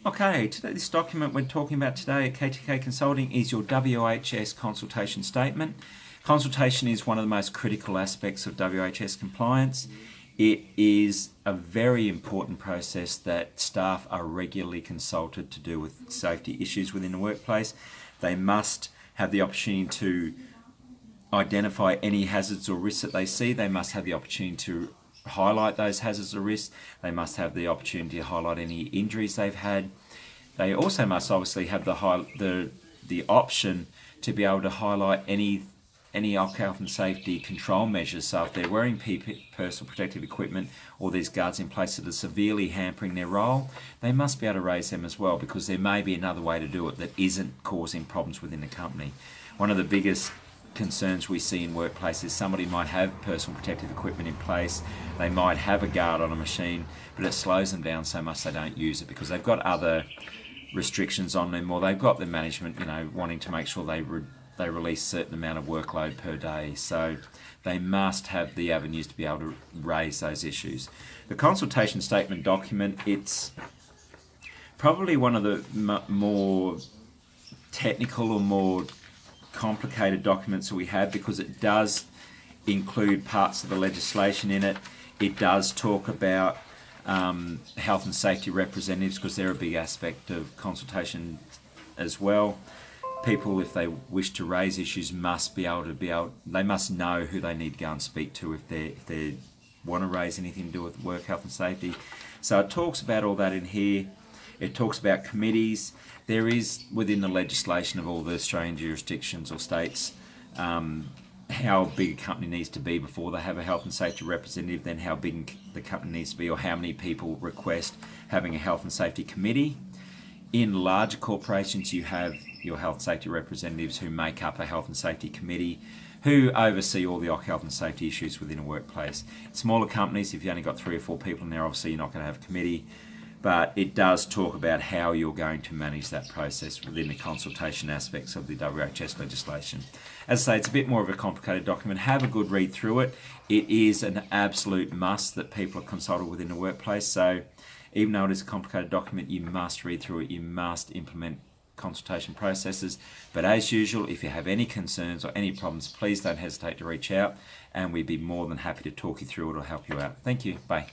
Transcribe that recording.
Okay, today this document we're talking about today at KTK Consulting is your WHS Consultation Statement. Consultation is one of the most critical aspects of WHS compliance. It is a very important process that staff are regularly consulted to do with safety issues within the workplace. They must have the opportunity to identify any hazards or risks that they see. They must have the opportunity to highlight those hazards or risks. They must have the opportunity to highlight any injuries they've had. They also must obviously have the option to be able to highlight any health and safety control measures. So if they're wearing personal protective equipment or there's guards in place that are severely hampering their role, they must be able to raise them as well, because there may be another way to do it that isn't causing problems within the company. One of the biggest concerns we see in workplaces, somebody might have personal protective equipment in place, they might have a guard on a machine, but it slows them down so much they don't use it because they've got other restrictions on them, or they've got the management, wanting to make sure they release a certain amount of workload per day. So they must have the avenues to be able to raise those issues. The consultation statement document, it's probably one of the more technical or more complicated documents that we have, because it does include parts of the legislation in it. It does talk about health and safety representatives, because they're a big aspect of consultation as well. People, if they wish to raise issues, must they must know who they need to go and speak to if they want to raise anything to do with work health and safety. So it talks about all that in here. It talks about committees. There is, within the legislation of all the Australian jurisdictions or states, how big a company needs to be before they have a health and safety representative, then how big the company needs to be, or how many people request having a health and safety committee. In larger corporations, you have your health and safety representatives who make up a health and safety committee, who oversee all the health and safety issues within a workplace. Smaller companies, if you've only got 3 or 4 people in there, obviously you're not going to have a committee. But it does talk about how you're going to manage that process within the consultation aspects of the WHS legislation. As I say, it's a bit more of a complicated document. Have a good read through it. It is an absolute must that people are consulted within the workplace. So even though it is a complicated document, you must read through it. You must implement consultation processes. But as usual, if you have any concerns or any problems, please don't hesitate to reach out, and we'd be more than happy to talk you through it or help you out. Thank you. Bye.